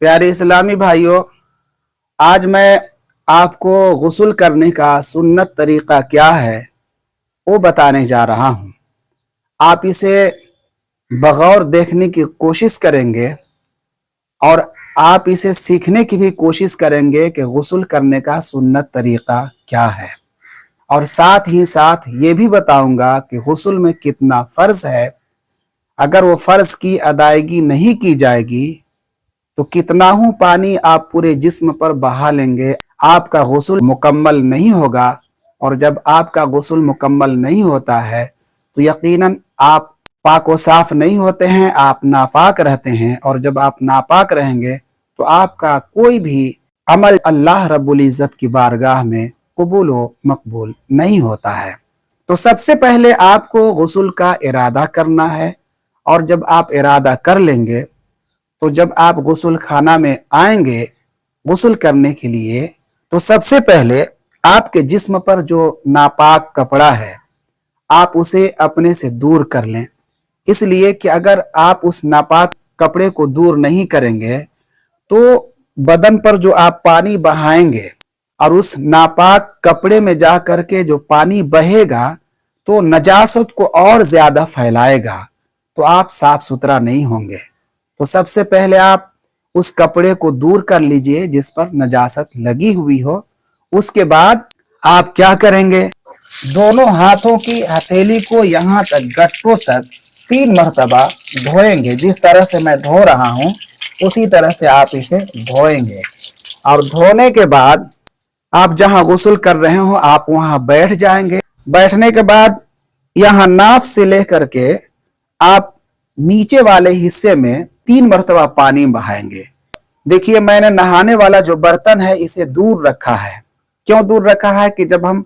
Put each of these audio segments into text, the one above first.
प्यारे इस्लामी भाइयों, आज मैं आपको गुस्ल करने का सुन्नत तरीका क्या है वो बताने जा रहा हूँ। आप इसे बगौर देखने की कोशिश करेंगे और आप इसे सीखने की भी कोशिश करेंगे कि गुस्ल करने का सुन्नत तरीका क्या है, और साथ ही साथ ये भी बताऊंगा कि गुस्ल में कितना फ़र्ज है। अगर वो फ़र्ज की अदायगी नहीं की जाएगी तो कितना हूँ पानी आप पूरे जिस्म पर बहा लेंगे, आपका गुस्ल मुकम्मल नहीं होगा। और जब आपका गुस्ल मुकम्मल नहीं होता है तो यकीनन आप पाक व साफ नहीं होते हैं, आप नापाक रहते हैं। और जब आप नापाक रहेंगे तो आपका कोई भी अमल अल्लाह रब्बुल इज़्ज़त की बारगाह में कबूल व मकबूल नहीं होता है। तो सबसे पहले आपको गुस्ल का इरादा करना है, और जब आप इरादा कर लेंगे तो जब आप गुस्ल खाना में आएंगे गुस्ल करने के लिए, तो सबसे पहले आपके जिस्म पर जो नापाक कपड़ा है आप उसे अपने से दूर कर लें। इसलिए कि अगर आप उस नापाक कपड़े को दूर नहीं करेंगे तो बदन पर जो आप पानी बहाएंगे और उस नापाक कपड़े में जा करके जो पानी बहेगा तो नजासत को और ज्यादा फैलाएगा, तो आप साफ सुथरा नहीं होंगे। तो सबसे पहले आप उस कपड़े को दूर कर लीजिए जिस पर नजासत लगी हुई हो। उसके बाद आप क्या करेंगे, दोनों हाथों की हथेली को यहाँ तक गट्टों तक 3 मरतबा धोएंगे। जिस तरह से मैं धो रहा हूँ उसी तरह से आप इसे धोएंगे। और धोने के बाद आप जहां गुस्ल कर रहे हो आप वहां बैठ जाएंगे। बैठने के बाद यहाँ नाफ से लेकर के आप नीचे वाले हिस्से में 3 मरतबा पानी बहाएंगे। देखिए, मैंने नहाने वाला जो बर्तन है इसे दूर रखा है। क्यों दूर रखा है कि जब हम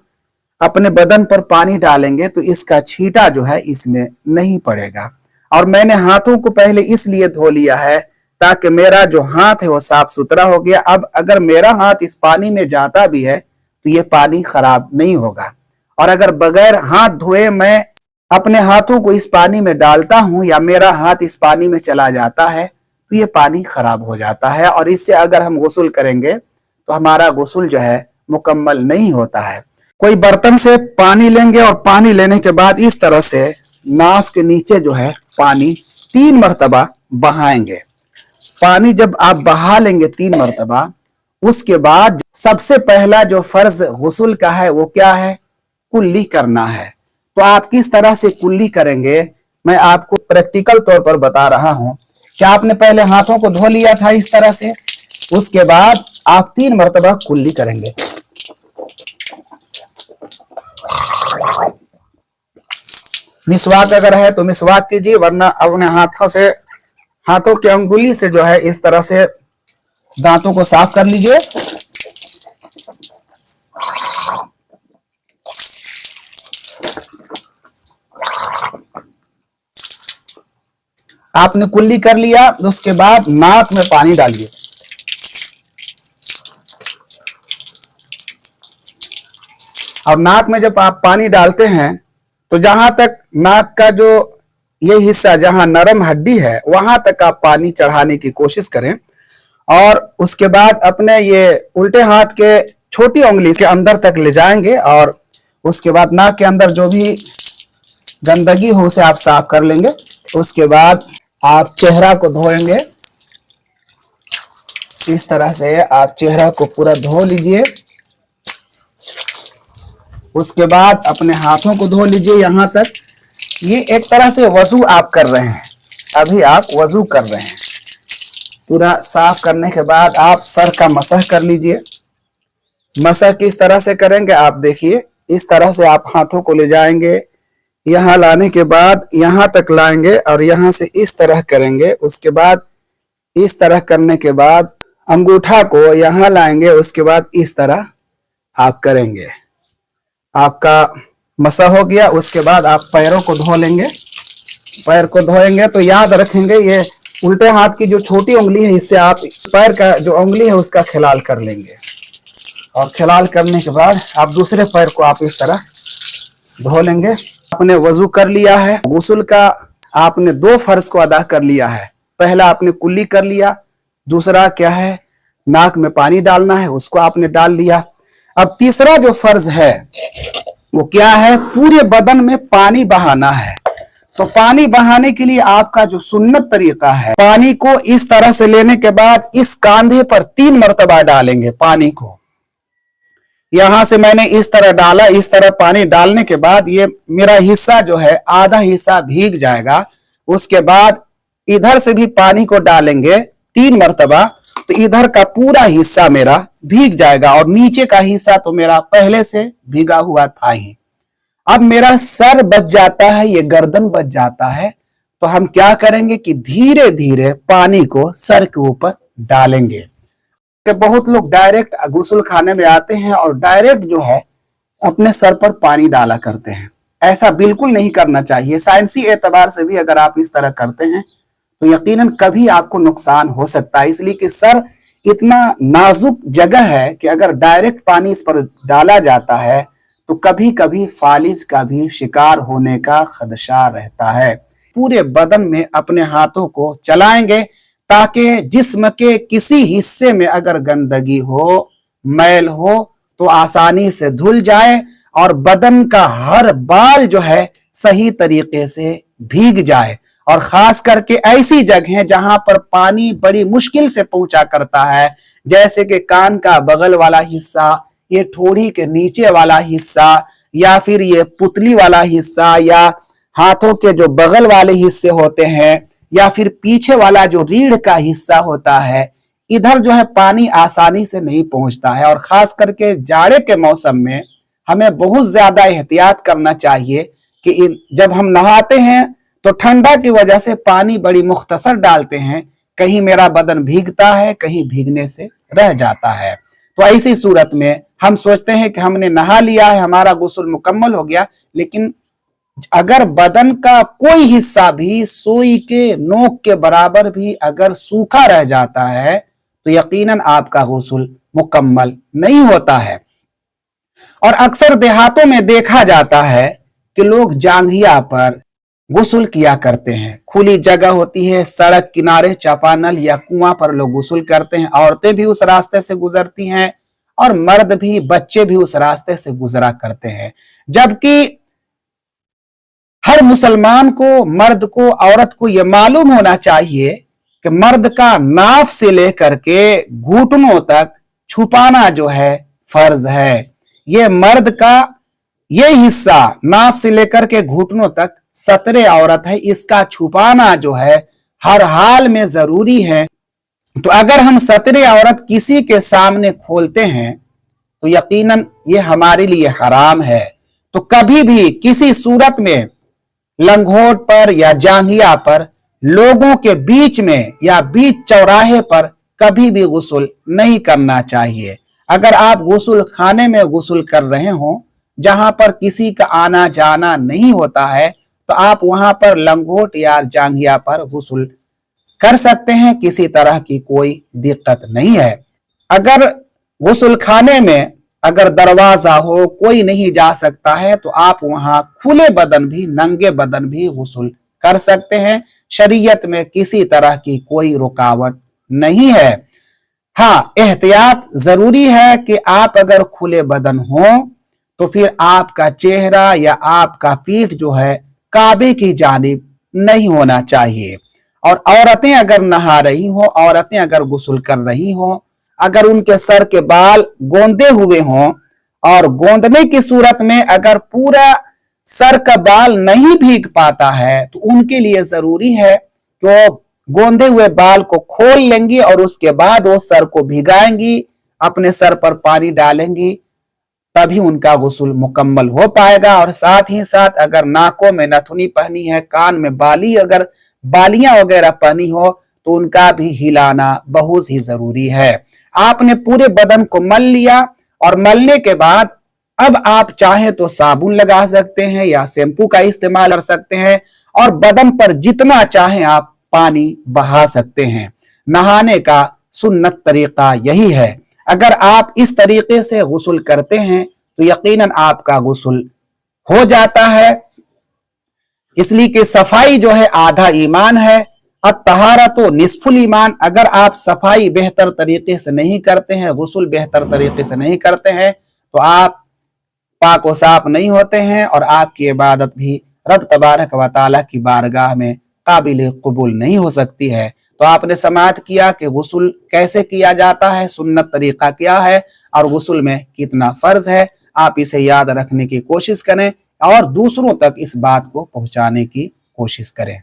अपने बदन पर पानी डालेंगे तो इसका छींटा जो है इसमें नहीं पड़ेगा। और मैंने हाथों को पहले इसलिए धो लिया है ताकि मेरा जो हाथ है वो साफ सुथरा हो गया। अब अगर मेरा हाथ इस पानी में जाता भी है तो ये पानी खराब नहीं होगा। और अगर बगैर हाथ धोए मैं अपने हाथों को इस पानी में डालता हूं या मेरा हाथ इस पानी में चला जाता है तो ये पानी खराब हो जाता है, और इससे अगर हम गुस्ल करेंगे तो हमारा गुस्ल जो है मुकम्मल नहीं होता है। कोई बर्तन से पानी लेंगे और पानी लेने के बाद इस तरह से नाफ के नीचे जो है पानी 3 मरतबा बहाएंगे। पानी जब आप बहा लेंगे 3 मरतबा, उसके बाद सबसे पहला जो फर्ज गुस्ल का है वो क्या है, कुल्ली करना है। तो आप किस तरह से कुल्ली करेंगे मैं आपको प्रैक्टिकल तौर पर बता रहा हूं। क्या आपने पहले हाथों को धो लिया था इस तरह से, उसके बाद आप 3 मरतबा कुल्ली करेंगे। मिसवाक अगर है तो मिसवाक कीजिए, वरना अपने हाथों की अंगुली से जो है इस तरह से दांतों को साफ कर लीजिए। आपने कुल्ली कर लिया, उसके बाद नाक में पानी डालिए। और नाक में जब आप पानी डालते हैं तो जहां तक नाक का जो ये हिस्सा जहां नरम हड्डी है वहां तक आप पानी चढ़ाने की कोशिश करें। और उसके बाद अपने ये उल्टे हाथ के छोटी उंगली के अंदर तक ले जाएंगे, और उसके बाद नाक के अंदर जो भी गंदगी हो उसे आप साफ कर लेंगे। उसके बाद आप चेहरा को धोएंगे। इस तरह से आप चेहरा को पूरा धो लीजिए। उसके बाद अपने हाथों को धो लीजिए यहाँ तक। ये एक तरह से वजू आप कर रहे हैं, अभी आप वजू कर रहे हैं। पूरा साफ करने के बाद आप सर का मसह कर लीजिए। मसह किस तरह से करेंगे आप देखिए, इस तरह से आप हाथों को ले जाएंगे, यहाँ लाने के बाद यहाँ तक लाएंगे और यहाँ से इस तरह करेंगे। उसके बाद इस तरह करने के बाद अंगूठा को यहाँ लाएंगे, उसके बाद इस तरह आप करेंगे। आपका मसा हो गया। उसके बाद आप पैरों को धो लेंगे। पैर को धोएंगे तो याद रखेंगे ये उल्टे हाथ की जो छोटी उंगली है इससे आप पैर का जो उंगली है उसका खिलाल कर लेंगे। और खिलाल करने के बाद आप दूसरे पैर को आप इस तरह धो लेंगे। आपने वजू कर लिया है। गुस्ल का आपने 2 फर्ज को अदा कर लिया है। पहला आपने कुल्ली कर लिया, दूसरा क्या है, नाक में पानी डालना है, उसको आपने डाल लिया। अब तीसरा जो फर्ज है वो क्या है, पूरे बदन में पानी बहाना है। तो पानी बहाने के लिए आपका जो सुन्नत तरीका है, पानी को इस तरह से लेने के बाद इस कांधे पर 3 मरतबा डालेंगे पानी को। यहां से मैंने इस तरह डाला, इस तरह पानी डालने के बाद ये मेरा हिस्सा जो है आधा हिस्सा भीग जाएगा। उसके बाद इधर से भी पानी को डालेंगे 3 मरतबा, तो इधर का पूरा हिस्सा मेरा भीग जाएगा और नीचे का हिस्सा तो मेरा पहले से भीगा हुआ था ही। अब मेरा सर बच जाता है, ये गर्दन बच जाता है। तो हम क्या करेंगे कि धीरे धीरे पानी को सर के ऊपर डालेंगे। कि बहुत लोग डायरेक्ट गुस्ल खाने में आते हैं और डायरेक्ट जो है अपने सर पर पानी डाला करते हैं। ऐसा बिल्कुल नहीं करना चाहिए। साइंसी एतबार से भी अगर आप इस तरह करते हैं तो यकीनन कभी आपको नुकसान हो सकता है, इसलिए कि सर इतना नाजुक जगह है कि अगर डायरेक्ट पानी इस पर डाला जाता है तो कभी कभी फालिज का भी शिकार होने का खदशा रहता है। पूरे बदन में अपने हाथों को चलाएंगे ताकि जिस्म के किसी हिस्से में अगर गंदगी हो, मैल हो तो आसानी से धुल जाए और बदन का हर बाल जो है सही तरीके से भीग जाए। और खास करके ऐसी जगह जहां पर पानी बड़ी मुश्किल से पहुंचा करता है, जैसे कि कान का बगल वाला हिस्सा, ये ठोड़ी के नीचे वाला हिस्सा, या फिर ये पुतली वाला हिस्सा, या हाथों के जो बगल वाले हिस्से होते हैं, या फिर पीछे वाला जो रीढ़ का हिस्सा होता है, इधर जो है पानी आसानी से नहीं पहुंचता है। और खास करके जाड़े के मौसम में हमें बहुत ज्यादा एहतियात करना चाहिए कि जब हम नहाते हैं तो ठंडा की वजह से पानी बड़ी मुख्तसर डालते हैं, कहीं मेरा बदन भीगता है, कहीं भीगने से रह जाता है। तो ऐसी सूरत में हम सोचते हैं कि हमने नहा लिया है, हमारा गुस्ल मुकम्मल हो गया, लेकिन अगर बदन का कोई हिस्सा भी सुई के नोक के बराबर भी अगर सूखा रह जाता है तो यकीनन आपका गुस्ल मुकम्मल नहीं होता है। और अक्सर देहातों में देखा जाता है कि लोग जांघिया पर गुस्ल किया करते हैं। खुली जगह होती है, सड़क किनारे, चापानल या कुआं पर लोग गुस्ल करते हैं। औरतें भी उस रास्ते से गुजरती हैं और मर्द भी, बच्चे भी उस रास्ते से गुजरा करते हैं। जबकि हर मुसलमान को, मर्द को, औरत को यह मालूम होना चाहिए कि मर्द का नाफ से लेकर के घुटनों तक छुपाना जो है फर्ज है। ये मर्द का ये हिस्सा नाफ से लेकर के घुटनों तक सतरे औरत है, इसका छुपाना जो है हर हाल में जरूरी है। तो अगर हम सतरे औरत किसी के सामने खोलते हैं तो यकीनन ये हमारे लिए हराम है। तो कभी भी किसी सूरत में लंगोट पर या जांघिया पर, लोगों के बीच में या बीच चौराहे पर कभी भी गुस्ल नहीं करना चाहिए। अगर आप गुस्ल खाने में गुस्ल कर रहे हो जहां पर किसी का आना जाना नहीं होता है तो आप वहां पर लंगोट या जांघिया पर गुस्ल कर सकते हैं, किसी तरह की कोई दिक्कत नहीं है। अगर गुस्ल खाने में अगर दरवाजा हो, कोई नहीं जा सकता है, तो आप वहां खुले बदन भी, नंगे बदन भी गुस्ल कर सकते हैं। शरीयत में किसी तरह की कोई रुकावट नहीं है। हाँ, एहतियात जरूरी है कि आप अगर खुले बदन हो तो फिर आपका चेहरा या आपका पीठ जो है काबे की जानिब नहीं होना चाहिए। और औरतें अगर नहा रही हो, औरतें अगर गुस्ल कर रही हो, अगर उनके सर के बाल गोंदे हुए हों और गोंदने की सूरत में अगर पूरा सर का बाल नहीं भीग पाता है तो उनके लिए जरूरी है कि वो गोंदे हुए बाल को खोल लेंगी और उसके बाद वो सर को भिगाएंगी, अपने सर पर पानी डालेंगी, तभी उनका गुस्ल मुकम्मल हो पाएगा। और साथ ही साथ अगर नाकों में नथुनी पहनी है, कान में बाली, अगर बालियां वगैरह पहनी हो तो उनका भी हिलाना बहुत ही जरूरी है। आपने पूरे बदन को मल लिया और मलने के बाद अब आप चाहे तो साबुन लगा सकते हैं या शैम्पू का इस्तेमाल कर सकते हैं और बदन पर जितना चाहे आप पानी बहा सकते हैं। नहाने का सुन्नत तरीका यही है। अगर आप इस तरीके से गुस्ल करते हैं तो यकीनन आपका गुस्ल हो जाता है। इसलिए कि सफाई जो है आधा ईमान है। अत्तहारतो निस्फुल ईमान, अगर आप सफाई बेहतर तरीके से नहीं करते हैं, गुस्ल बेहतर तरीके से नहीं करते हैं, तो आप पाक व साफ नहीं होते हैं और आपकी इबादत भी रब तबारक व तआला की बारगाह में काबिल कबूल नहीं हो सकती है। तो आपने समाअत किया कि गुस्ल कैसे किया जाता है, सुन्नत तरीका क्या है और गुस्ल में कितना फर्ज है। आप इसे याद रखने की कोशिश करें और दूसरों तक इस बात को पहुंचाने की कोशिश करें।